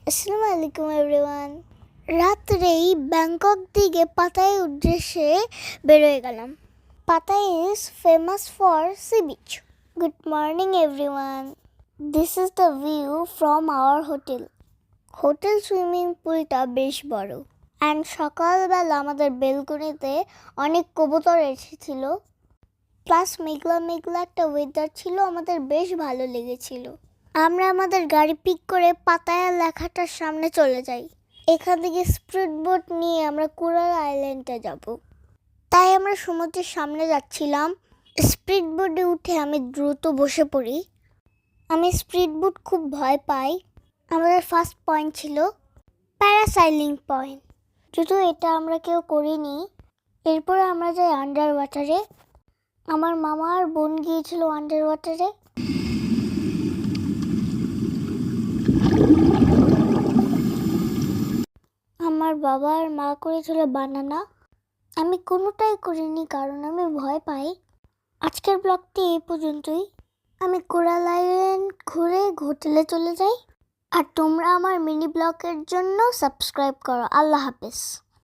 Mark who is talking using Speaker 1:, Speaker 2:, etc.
Speaker 1: আসসালামু আলাইকুম এভরিওয়ান। রাত্রেই ব্যাংকক দিকে পাতায় উদ্দেশ্যে বেরোয় গেলাম। Pattaya is famous for sea beach. Good morning everyone, this is the view from our hotel. Hotel swimming পুলটা বেশ বড় অ্যান্ড সকালবেলা আমাদের বেলকনিতে অনেক কবুতর এসেছিল, প্লাস মেঘলা মেঘলা একটা ওয়েদার ছিল, আমাদের বেশ ভালো লেগেছিল। আমরা আমাদের গাড়ি পিক করে পাতায়া লেখাটার সামনে চলে যাই। এখান থেকে স্পিড বোট নিয়ে আমরা কোরাল আইল্যান্ডে যাব। তাই আমরা সমুদ্রের সামনে যাচ্ছিলাম। স্পিড বোটে উঠে আমি দ্রুত বসে পড়ি। আমি স্পিড বোট খুব ভয় পাই। আমাদের ফার্স্ট পয়েন্ট ছিল প্যারাসাইলিং পয়েন্ট, যদিও এটা আমরা কেউ করিনি। এরপরে আমরা যাই আন্ডার ওয়াটারে। আমার মামা আর বোন গিয়েছিল আন্ডার ওয়াটারে। আমার বাবা আর মা করেছিল বানানা। আমি কোনোটাই করিনি কারণ আমি ভয় পাই। আজকের ব্লগটি এই পর্যন্তই। আমি কোরাল আইল্যান্ড ঘুরে হোটেলে চলে যাই। আর তোমরা আমার মিনি ব্লগের জন্য সাবস্ক্রাইব করো। আল্লাহ হাফেজ।